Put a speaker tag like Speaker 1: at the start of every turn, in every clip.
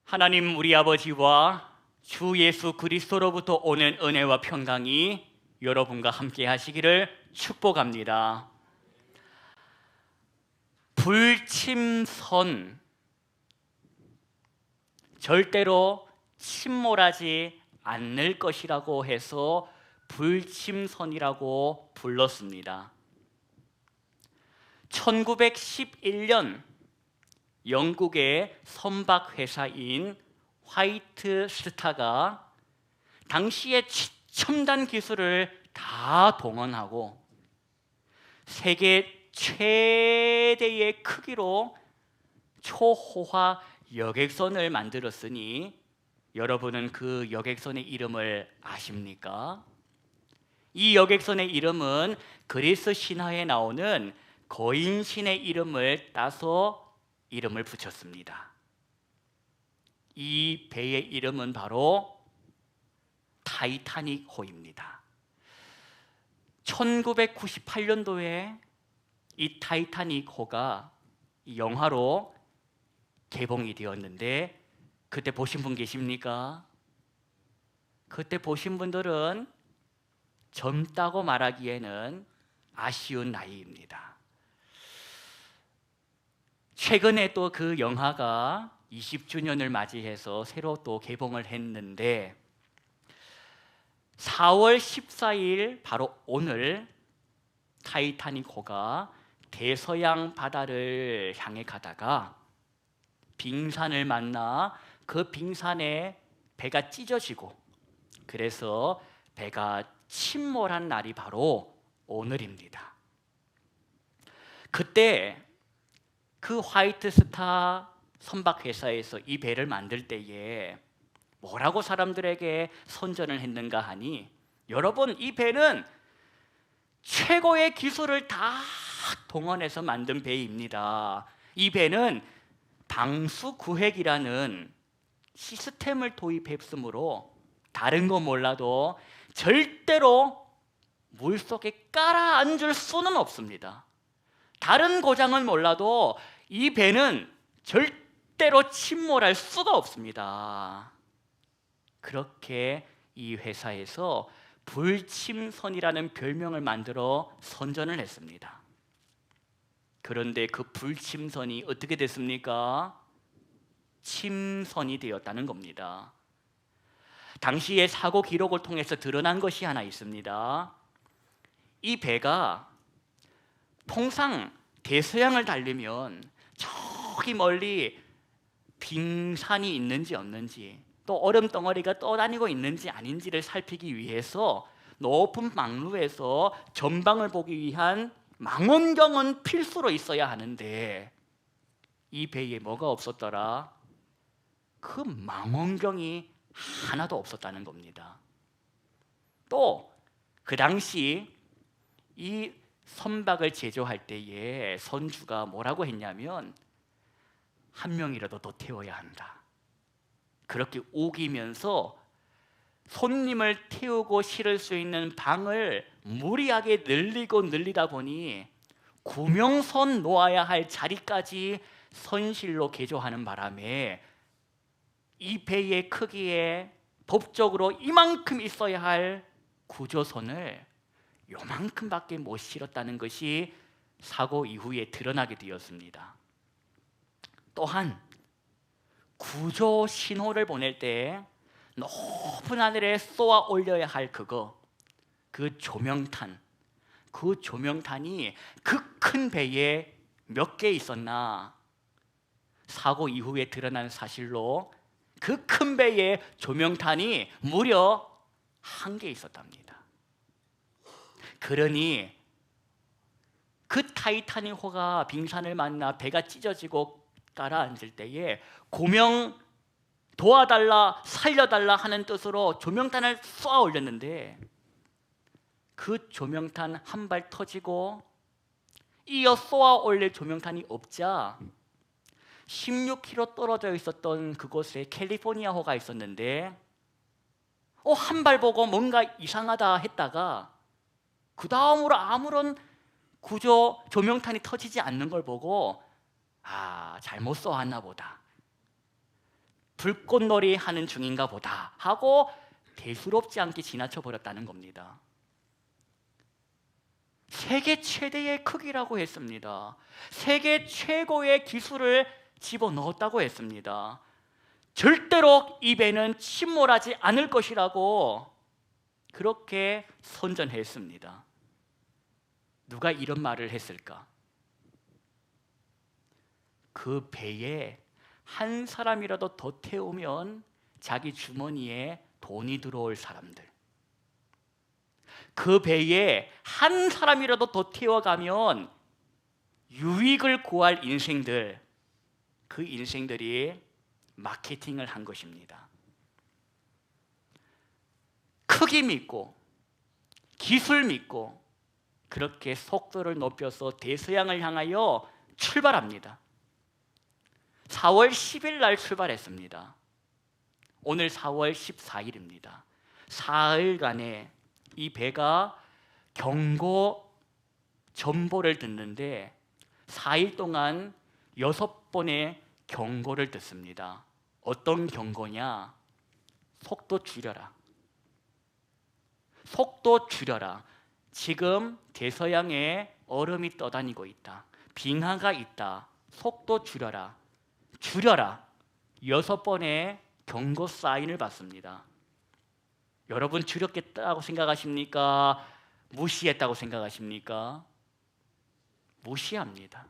Speaker 1: 하나님 우리 아버지와 주 예수 그리스도로부터 오는 은혜와 평강이 여러분과 함께 하시기를 축복합니다. 불침선, 절대로 침몰하지 않을 것이라고 해서 불침선이라고 불렀습니다. 1911년 영국의 선박회사인 화이트 스타가 당시의 첨단 기술을 다 동원하고 세계 최대의 크기로 초호화 여객선을 만들었으니 여러분은 그 여객선의 이름을 아십니까? 이 여객선의 이름은 그리스 신화에 나오는 거인신의 이름을 따서 이름을 붙였습니다. 이 배의 이름은 바로 타이타닉호입니다. 1998년도에 이 타이타닉호가 영화로 개봉이 되었는데 그때 보신 분 계십니까? 그때 보신 분들은 젊다고 말하기에는 아쉬운 나이입니다. 최근에 또 그 영화가 20주년을 맞이해서 새로 또 개봉을 했는데 4월 14일 바로 오늘 타이타닉호가 대서양 바다를 향해 가다가 빙산을 만나 그 빙산에 배가 찢어지고 그래서 배가 침몰한 날이 바로 오늘입니다. 그때 그 화이트 스타 선박회사에서 이 배를 만들 때에 뭐라고 사람들에게 선전을 했는가 하니, 여러분 이 배는 최고의 기술을 다 동원해서 만든 배입니다. 이 배는 방수구획이라는 시스템을 도입했으므로 다른 거 몰라도 절대로 물속에 깔아앉을 수는 없습니다. 다른 고장은 몰라도 이 배는 절대로 침몰할 수가 없습니다. 그렇게 이 회사에서 불침선이라는 별명을 만들어 선전을 했습니다. 그런데 그 불침선이 어떻게 됐습니까? 침선이 되었다는 겁니다. 당시의 사고 기록을 통해서 드러난 것이 하나 있습니다. 이 배가 통상 대서양을 달리면 저기 멀리 빙산이 있는지 없는지 또 얼음 덩어리가 떠다니고 있는지 아닌지를 살피기 위해서 높은 망루에서 전방을 보기 위한 망원경은 필수로 있어야 하는데 이 배에 뭐가 없었더라? 그 망원경이 하나도 없었다는 겁니다. 또 그 당시 이 선박을 제조할 때에 선주가 뭐라고 했냐면 한 명이라도 더 태워야 한다. 그렇게 우기면서 손님을 태우고 실을 수 있는 방을 무리하게 늘리다 보니 구명선 놓아야 할 자리까지 선실로 개조하는 바람에 이 배의 크기에 법적으로 이만큼 있어야 할 구조선을 요만큼밖에 못 실었다는 것이 사고 이후에 드러나게 되었습니다. 또한 구조 신호를 보낼 때 높은 하늘에 쏘아 올려야 할 그 조명탄, 그 조명탄이 그 큰 배에 몇 개 있었나? 사고 이후에 드러난 사실로 그 큰 배에 조명탄이 무려 1개 있었답니다. 그러니 그 타이타닉호가 빙산을 만나 배가 찢어지고 가라앉을 때에 고명 도와달라 살려달라 하는 뜻으로 조명탄을 쏘아 올렸는데 그 조명탄 한 발 터지고 이어 쏘아 올릴 조명탄이 없자 16km 떨어져 있었던 그곳에 캘리포니아호가 있었는데 한 발 보고 뭔가 이상하다 했다가 그 다음으로 아무런 구조 조명탄이 터지지 않는 걸 보고 잘못 쏘았나 보다. 불꽃놀이 하는 중인가 보다 하고 대수롭지 않게 지나쳐 버렸다는 겁니다. 세계 최대의 크기라고 했습니다. 세계 최고의 기술을 집어넣었다고 했습니다. 절대로 이 배는 침몰하지 않을 것이라고 그렇게 선전했습니다. 누가 이런 말을 했을까? 그 배에 한 사람이라도 더 태우면 자기 주머니에 돈이 들어올 사람들, 그 배에 한 사람이라도 더 태워가면 유익을 구할 인생들, 그 인생들이 마케팅을 한 것입니다. 크기 믿고 기술 믿고 그렇게 속도를 높여서 대서양을 향하여 출발합니다. 4월 10일 날 출발했습니다. 오늘 4월 14일입니다. 사흘간에 이 배가 경고 전보를 듣는데 4일 동안 6번의 경고를 듣습니다. 어떤 경고냐? 속도 줄여라. 속도 줄여라. 지금 대서양에 얼음이 떠다니고 있다. 빙하가 있다. 속도 줄여라. 줄여라. 6번의 경고 사인을 받습니다. 여러분 줄였겠다고 생각하십니까? 무시했다고 생각하십니까? 무시합니다.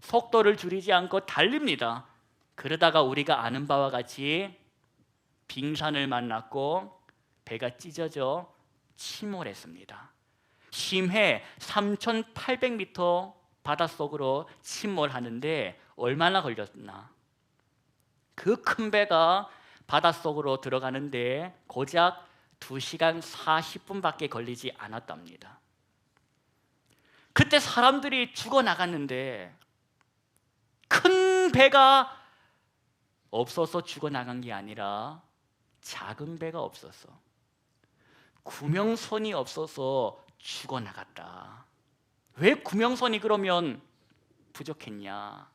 Speaker 1: 속도를 줄이지 않고 달립니다. 그러다가 우리가 아는 바와 같이 빙산을 만났고 배가 찢어져 침몰했습니다. 심해 3,800m 바닷속으로 침몰하는데 얼마나 걸렸나? 그 큰 배가 바닷속으로 들어가는데 고작 2시간 40분밖에 걸리지 않았답니다. 그때 사람들이 죽어나갔는데 큰 배가 없어서 죽어나간 게 아니라 작은 배가 없어서, 구명선이 없어서 죽어나갔다. 왜 구명선이 그러면 부족했냐?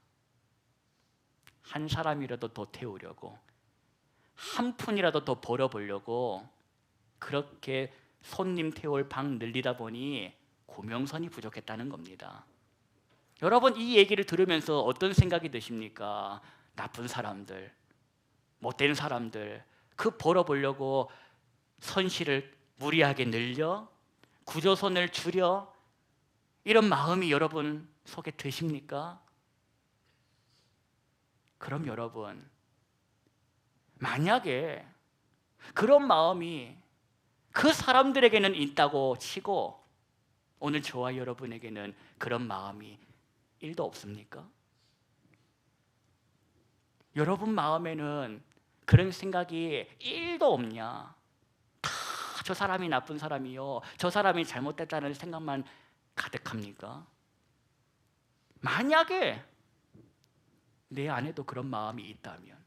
Speaker 1: 한 사람이라도 더 태우려고, 한 푼이라도 더 벌어보려고 그렇게 손님 태울 방 늘리다 보니 구명선이 부족했다는 겁니다. 여러분 이 얘기를 들으면서 어떤 생각이 드십니까? 나쁜 사람들, 못된 사람들, 그 벌어보려고 선실을 무리하게 늘려, 구조선을 줄여, 이런 마음이 여러분 속에 드십니까? 그럼 여러분, 만약에 그런 마음이 그 사람들에게는 있다고 치고 오늘 저와 여러분에게는 그런 마음이 1도 없습니까? 여러분 마음에는 그런 생각이 1도 없냐? 다 저 사람이 나쁜 사람이요, 저 사람이 잘못됐다는 생각만 가득합니까? 만약에 내 안에도 그런 마음이 있다면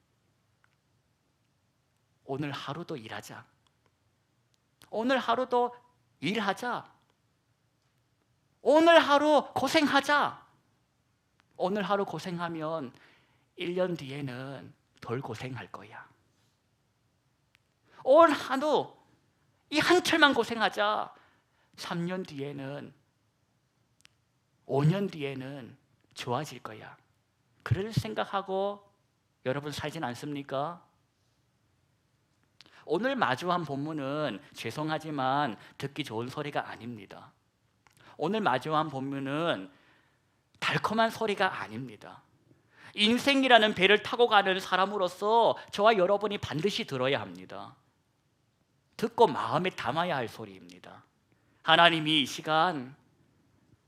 Speaker 1: 오늘 하루도 일하자. 오늘 하루도 일하자. 오늘 하루 고생하자. 오늘 하루 고생하면 1년 뒤에는 덜 고생할 거야. 오늘 하루 이 한철만 고생하자. 3년 뒤에는, 5년 뒤에는 좋아질 거야. 그럴 생각하고 여러분 살진 않습니까? 오늘 마주한 본문은 죄송하지만 듣기 좋은 소리가 아닙니다. 오늘 마주한 본문은 달콤한 소리가 아닙니다. 인생이라는 배를 타고 가는 사람으로서 저와 여러분이 반드시 들어야 합니다. 듣고 마음에 담아야 할 소리입니다. 하나님이 이 시간,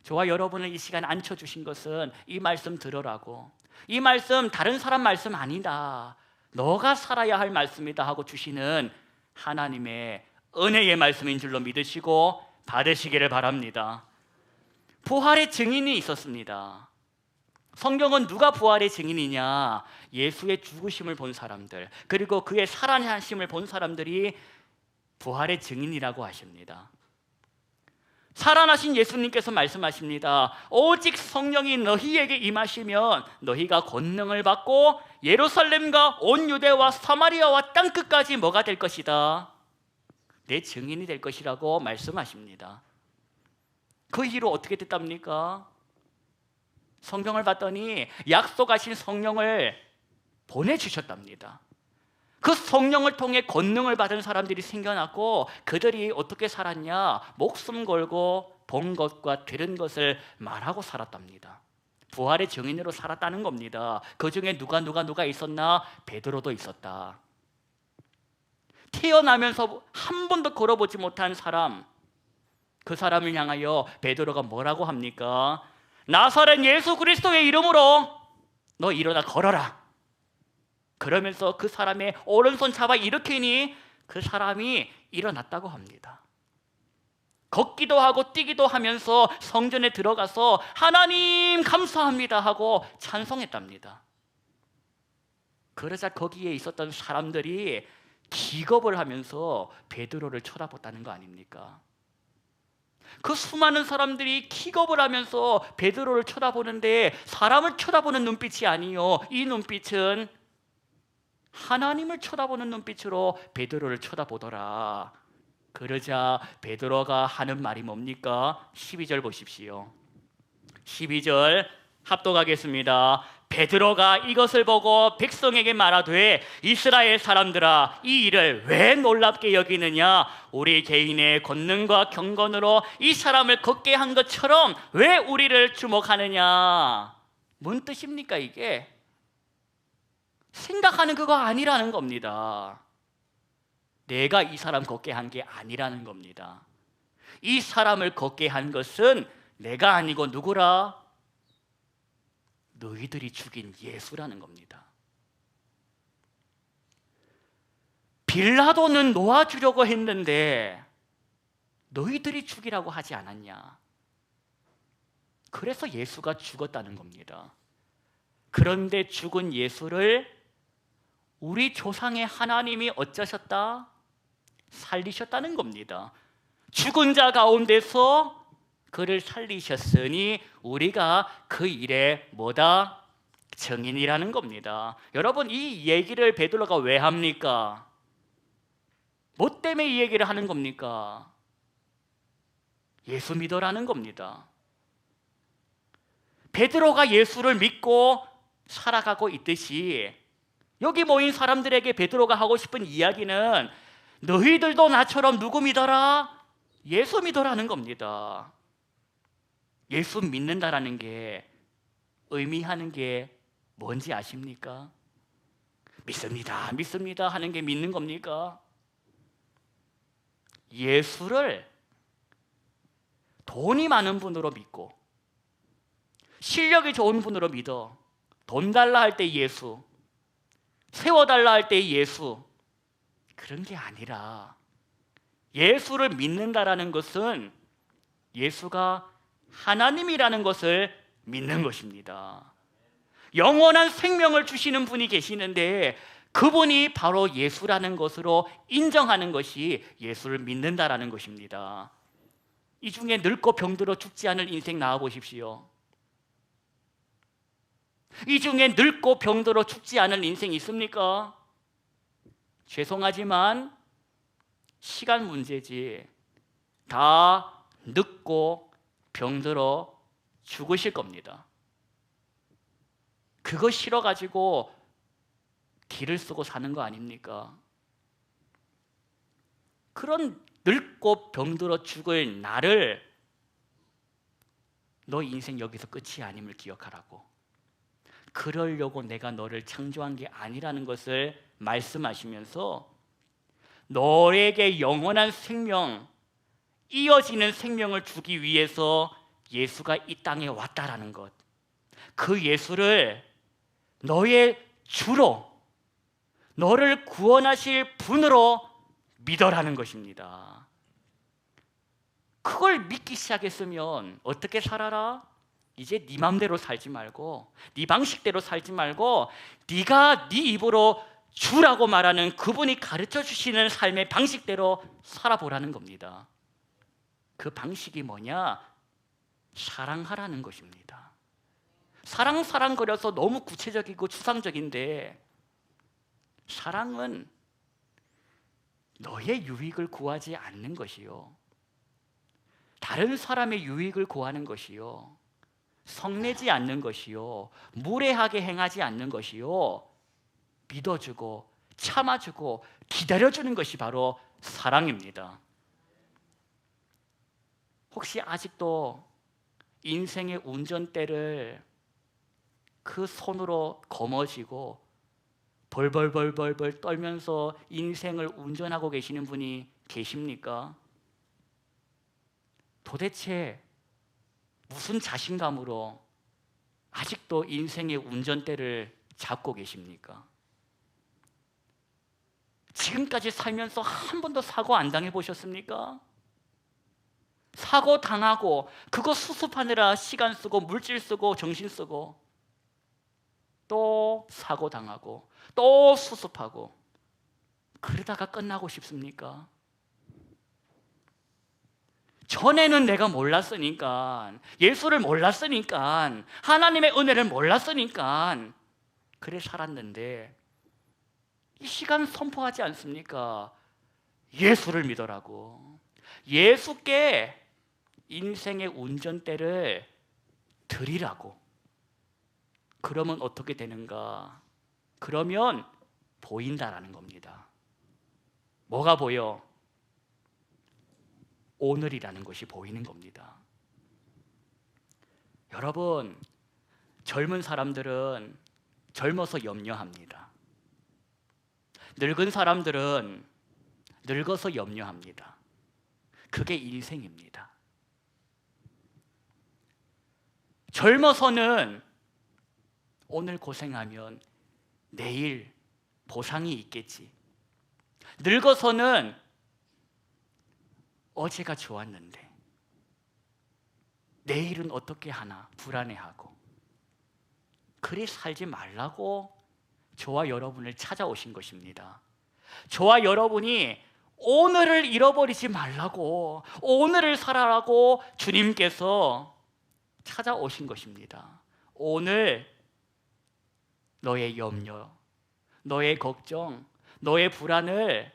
Speaker 1: 저와 여러분을 이 시간 앉혀주신 것은 이 말씀 들으라고, 이 말씀 다른 사람 말씀 아니다, 너가 살아야 할 말씀이다 하고 주시는 하나님의 은혜의 말씀인 줄로 믿으시고 받으시기를 바랍니다. 부활의 증인이 있었습니다. 성경은 누가 부활의 증인이냐? 예수의 죽으심을 본 사람들, 그리고 그의 살아나심을 본 사람들이 부활의 증인이라고 하십니다. 살아나신 예수님께서 말씀하십니다. 오직 성령이 너희에게 임하시면 너희가 권능을 받고 예루살렘과 온 유대와 사마리아와 땅끝까지 뭐가 될 것이다? 내 증인이 될 것이라고 말씀하십니다. 그 이후로 어떻게 됐답니까? 성경을 봤더니 약속하신 성령을 보내주셨답니다. 그 성령을 통해 권능을 받은 사람들이 생겨났고 그들이 어떻게 살았냐? 목숨 걸고 본 것과 들은 것을 말하고 살았답니다. 부활의 증인으로 살았다는 겁니다. 그 중에 누가 있었나? 베드로도 있었다. 태어나면서 한 번도 걸어보지 못한 사람, 그 사람을 향하여 베드로가 뭐라고 합니까? 나사렛 예수 그리스도의 이름으로 너 일어나 걸어라. 그러면서 그 사람의 오른손 잡아 일으키니 그 사람이 일어났다고 합니다. 걷기도 하고 뛰기도 하면서 성전에 들어가서 하나님 감사합니다 하고 찬송했답니다. 그러자 거기에 있었던 사람들이 기겁을 하면서 베드로를 쳐다봤다는 거 아닙니까? 그 수많은 사람들이 기겁을 하면서 베드로를 쳐다보는데 사람을 쳐다보는 눈빛이 아니요, 이 눈빛은 하나님을 쳐다보는 눈빛으로 베드로를 쳐다보더라. 그러자 베드로가 하는 말이 뭡니까? 12절 보십시오. 12절 합독하겠습니다. 베드로가 이것을 보고 백성에게 말하되 이스라엘 사람들아, 이 일을 왜 놀랍게 여기느냐? 우리 개인의 권능과 경건으로 이 사람을 걷게 한 것처럼 왜 우리를 주목하느냐? 뭔 뜻입니까 이게? 생각하는 그거 아니라는 겁니다. 내가 이 사람 걷게 한 게 아니라는 겁니다. 이 사람을 걷게 한 것은 내가 아니고 누구라? 너희들이 죽인 예수라는 겁니다. 빌라도는 놓아주려고 했는데 너희들이 죽이라고 하지 않았냐? 그래서 예수가 죽었다는 겁니다. 그런데 죽은 예수를 우리 조상의 하나님이 어쩌셨다? 살리셨다는 겁니다. 죽은 자 가운데서 그를 살리셨으니 우리가 그 일에 뭐다? 증인이라는 겁니다. 여러분, 이 얘기를 베드로가 왜 합니까? 뭐 때문에 이 얘기를 하는 겁니까? 예수 믿어라는 겁니다. 베드로가 예수를 믿고 살아가고 있듯이 여기 모인 사람들에게 베드로가 하고 싶은 이야기는 너희들도 나처럼 누구 믿어라? 예수 믿어라는 겁니다. 예수 믿는다라는 게 의미하는 게 뭔지 아십니까? 믿습니다, 믿습니다 하는 게 믿는 겁니까? 예수를 돈이 많은 분으로 믿고 실력이 좋은 분으로 믿어. 돈 달라 할 때 예수, 세워달라 할 때 예수, 그런 게 아니라 예수를 믿는다라는 것은 예수가 하나님이라는 것을 믿는 것입니다. 영원한 생명을 주시는 분이 계시는데 그분이 바로 예수라는 것으로 인정하는 것이 예수를 믿는다라는 것입니다. 이 중에 늙고 병들어 죽지 않을 인생 나와보십시오. 이 중에 늙고 병들어 죽지 않을 인생 있습니까? 죄송하지만 시간 문제지 다 늙고 병들어 죽으실 겁니다. 그거 싫어가지고 길을 쓰고 사는 거 아닙니까? 그런 늙고 병들어 죽을 나를 너 인생 여기서 끝이 아님을 기억하라고. 그러려고 내가 너를 창조한 게 아니라는 것을 말씀하시면서 너에게 영원한 생명, 이어지는 생명을 주기 위해서 예수가 이 땅에 왔다라는 것, 그 예수를 너의 주로, 너를 구원하실 분으로 믿어라는 것입니다. 그걸 믿기 시작했으면 어떻게 살아라? 이제 네 맘대로 살지 말고 네 방식대로 살지 말고 네가 네 입으로 주라고 말하는 그분이 가르쳐 주시는 삶의 방식대로 살아보라는 겁니다. 그 방식이 뭐냐? 사랑하라는 것입니다. 사랑거려서 너무 구체적이고 추상적인데, 사랑은 너의 유익을 구하지 않는 것이요, 다른 사람의 유익을 구하는 것이요, 성내지 않는 것이요, 무례하게 행하지 않는 것이요, 믿어주고 참아주고 기다려주는 것이 바로 사랑입니다. 혹시 아직도 인생의 운전대를 그 손으로 거머쥐고 벌벌 떨면서 인생을 운전하고 계시는 분이 계십니까? 도대체 무슨 자신감으로 아직도 인생의 운전대를 잡고 계십니까? 지금까지 살면서 한 번도 사고 안 당해 보셨습니까? 사고 당하고 그거 수습하느라 시간 쓰고 물질 쓰고 정신 쓰고, 또 사고 당하고 또 수습하고, 그러다가 끝나고 싶습니까? 전에는 내가 몰랐으니까, 예수를 몰랐으니까, 하나님의 은혜를 몰랐으니까 그래 살았는데, 이 시간 선포하지 않습니까? 예수를 믿으라고. 예수께 인생의 운전대를 드리라고. 그러면 어떻게 되는가? 그러면 보인다라는 겁니다. 뭐가 보여? 오늘이라는 것이 보이는 겁니다. 여러분, 젊은 사람들은 젊어서 염려합니다. 늙은 사람들은 늙어서 염려합니다. 그게 인생입니다. 젊어서는 오늘 고생하면 내일 보상이 있겠지. 늙어서는 어제가 좋았는데 내일은 어떻게 하나 불안해하고, 그리 살지 말라고 저와 여러분을 찾아오신 것입니다. 저와 여러분이 오늘을 잃어버리지 말라고, 오늘을 살아라고 주님께서 찾아오신 것입니다. 오늘 너의 염려, 너의 걱정, 너의 불안을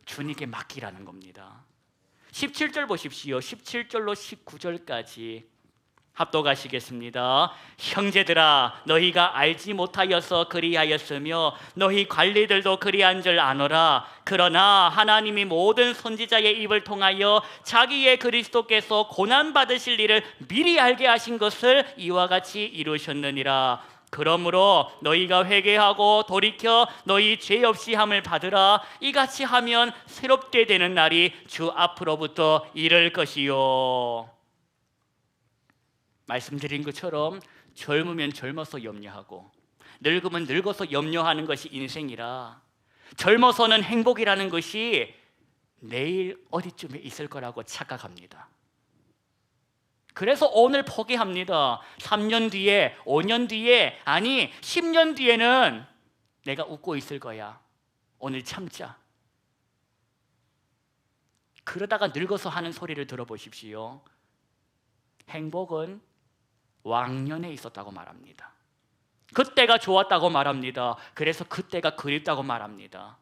Speaker 1: 주님께 맡기라는 겁니다. 17절 보십시오. 17절로 19절까지 합독하시겠습니다. 형제들아, 너희가 알지 못하여서 그리하였으며 너희 관리들도 그리한 줄 아노라. 그러나 하나님이 모든 선지자의 입을 통하여 자기의 그리스도께서 고난 받으실 일을 미리 알게 하신 것을 이와 같이 이루셨느니라. 그러므로 너희가 회개하고 돌이켜 너희 죄 없이 함을 받으라. 이같이 하면 새롭게 되는 날이 주 앞으로부터 이를 것이요. 말씀드린 것처럼 젊으면 젊어서 염려하고 늙으면 늙어서 염려하는 것이 인생이라, 젊어서는 행복이라는 것이 내일 어디쯤에 있을 거라고 착각합니다. 그래서 오늘 포기합니다. 3년 뒤에, 5년 뒤에, 아니 10년 뒤에는 내가 웃고 있을 거야. 오늘 참자. 그러다가 늙어서 하는 소리를 들어보십시오. 행복은 왕년에 있었다고 말합니다. 그때가 좋았다고 말합니다. 그래서 그때가 그립다고 말합니다.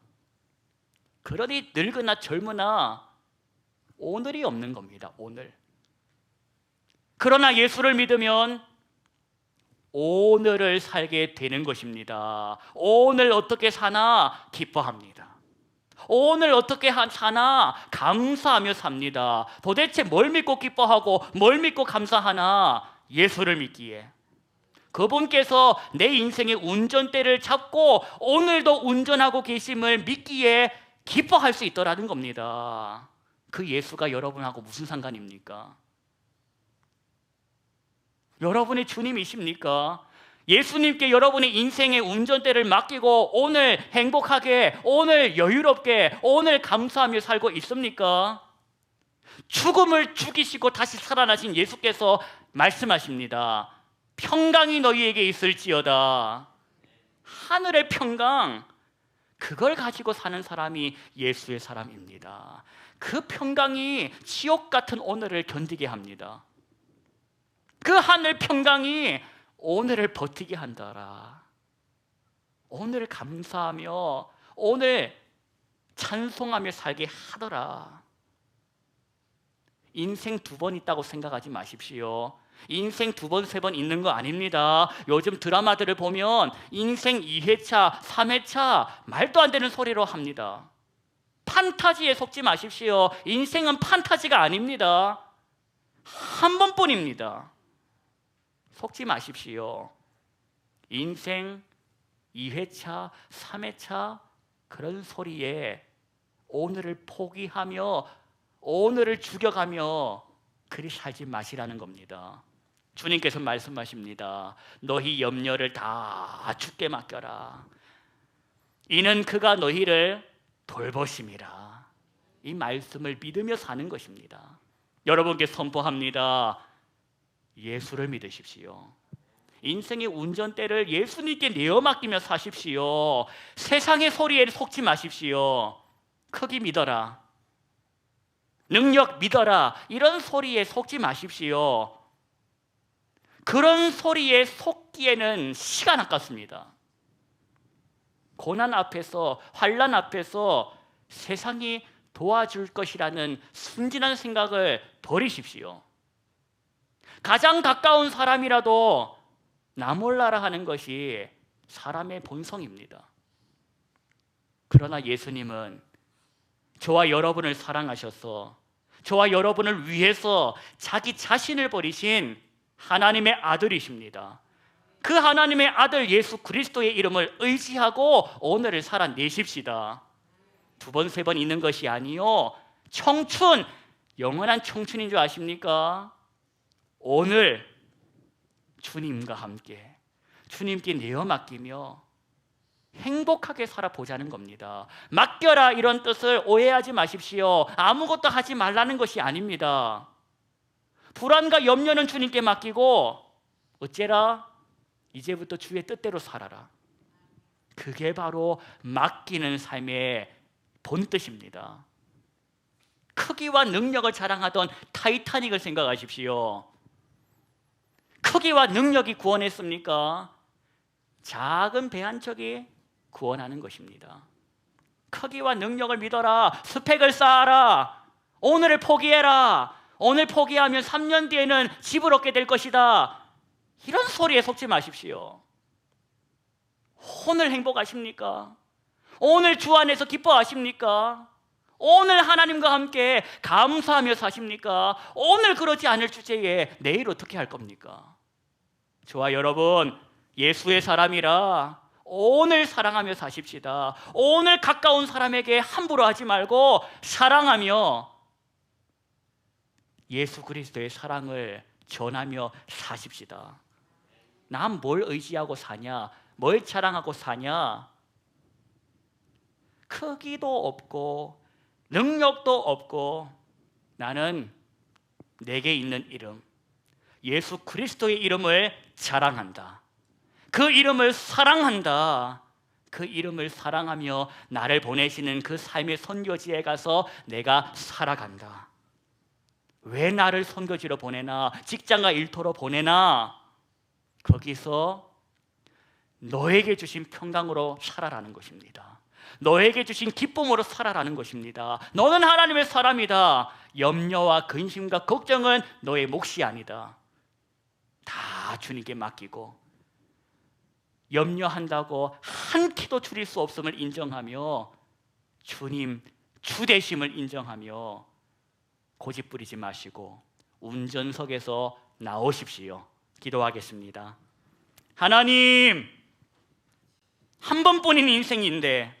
Speaker 1: 그러니 늙으나 젊으나 오늘이 없는 겁니다. 오늘. 그러나 예수를 믿으면 오늘을 살게 되는 것입니다. 오늘 어떻게 사나 기뻐합니다. 오늘 어떻게 사나 감사하며 삽니다. 도대체 뭘 믿고 기뻐하고 뭘 믿고 감사하나? 예수를 믿기에. 그분께서 내 인생의 운전대를 잡고 오늘도 운전하고 계심을 믿기에 기뻐할 수 있더라는 겁니다. 그 예수가 여러분하고 무슨 상관입니까? 여러분의 주님이십니까? 예수님께 여러분의 인생의 운전대를 맡기고 오늘 행복하게, 오늘 여유롭게, 오늘 감사하며 살고 있습니까? 죽음을 죽이시고 다시 살아나신 예수께서 말씀하십니다. 평강이 너희에게 있을지어다. 하늘의 평강, 그걸 가지고 사는 사람이 예수의 사람입니다. 그 평강이 지옥 같은 오늘을 견디게 합니다. 그 하늘 평강이 오늘을 버티게 한다라. 오늘 감사하며 오늘 찬송하며 살게 하더라. 인생 2번 있다고 생각하지 마십시오. 인생 2번, 3번 있는 거 아닙니다. 요즘 드라마들을 보면 인생 2회차, 3회차 말도 안 되는 소리로 합니다. 판타지에 속지 마십시오. 인생은 판타지가 아닙니다. 한 번뿐입니다. 속지 마십시오. 인생 2회차, 3회차 그런 소리에 오늘을 포기하며 오늘을 죽여가며 그리 살지 마시라는 겁니다. 주님께서 말씀하십니다. 너희 염려를 다 주께 맡겨라. 이는 그가 너희를 돌보심이라. 이 말씀을 믿으며 사는 것입니다. 여러분께 선포합니다. 예수를 믿으십시오. 인생의 운전대를 예수님께 내어 맡기며 사십시오. 세상의 소리에 속지 마십시오. 크기 믿어라, 능력 믿어라, 이런 소리에 속지 마십시오. 그런 소리에 속기에는 시간 아깝습니다. 고난 앞에서, 환난 앞에서 세상이 도와줄 것이라는 순진한 생각을 버리십시오. 가장 가까운 사람이라도 나 몰라라 하는 것이 사람의 본성입니다. 그러나 예수님은 저와 여러분을 사랑하셔서 저와 여러분을 위해서 자기 자신을 버리신 하나님의 아들이십니다. 그 하나님의 아들 예수 그리스도의 이름을 의지하고 오늘을 살아내십시다. 2번, 3번 있는 것이 아니요, 청춘, 영원한 청춘인 줄 아십니까? 오늘 주님과 함께 주님께 내어 맡기며 행복하게 살아보자는 겁니다. 맡겨라 이런 뜻을 오해하지 마십시오. 아무것도 하지 말라는 것이 아닙니다. 불안과 염려는 주님께 맡기고 어째라? 이제부터 주의 뜻대로 살아라. 그게 바로 맡기는 삶의 본뜻입니다. 크기와 능력을 자랑하던 타이타닉을 생각하십시오. 크기와 능력이 구원했습니까? 작은 배 한 척이 구원하는 것입니다. 크기와 능력을 믿어라. 스펙을 쌓아라. 오늘을 포기해라. 오늘 포기하면 3년 뒤에는 집을 얻게 될 것이다. 이런 소리에 속지 마십시오. 오늘 행복하십니까? 오늘 주 안에서 기뻐하십니까? 오늘 하나님과 함께 감사하며 사십니까? 오늘 그러지 않을 주제에 내일 어떻게 할 겁니까? 저와 여러분, 예수의 사람이라 오늘 사랑하며 사십시다. 오늘 가까운 사람에게 함부로 하지 말고 사랑하며 예수 그리스도의 사랑을 전하며 사십시다. 난 뭘 의지하고 사냐? 뭘 자랑하고 사냐? 크기도 없고 능력도 없고 나는 내게 있는 이름, 예수 그리스도의 이름을 자랑한다. 그 이름을 사랑한다. 그 이름을 사랑하며 나를 보내시는 그 삶의 선교지에 가서 내가 살아간다. 왜 나를 선교지로 보내나? 직장과 일터로 보내나? 거기서 너에게 주신 평강으로 살아라는 것입니다. 너에게 주신 기쁨으로 살아라는 것입니다. 너는 하나님의 사람이다. 염려와 근심과 걱정은 너의 몫이 아니다. 다 주님께 맡기고 염려한다고 한 키도 줄일 수 없음을 인정하며 주님 주 되심을 인정하며 고집 부리지 마시고 운전석에서 나오십시오. 기도하겠습니다. 하나님, 한 번뿐인 인생인데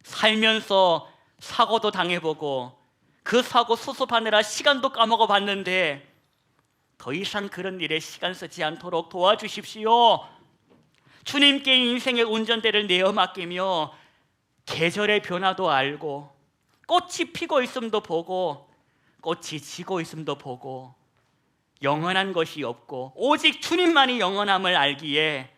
Speaker 1: 살면서 사고도 당해보고 그 사고 수습하느라 시간도 까먹어 봤는데 더 이상 그런 일에 시간 쓰지 않도록 도와주십시오. 주님께 인생의 운전대를 내어 맡기며 계절의 변화도 알고 꽃이 피고 있음도 보고 꽃이 지고 있음도 보고 영원한 것이 없고 오직 주님만이 영원함을 알기에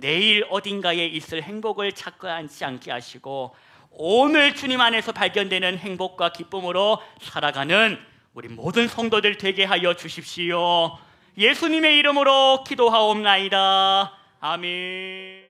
Speaker 1: 내일 어딘가에 있을 행복을 찾고 앉지 않게 하시고 오늘 주님 안에서 발견되는 행복과 기쁨으로 살아가는 우리 모든 성도들 되게 하여 주십시오. 예수님의 이름으로 기도하옵나이다. 아멘.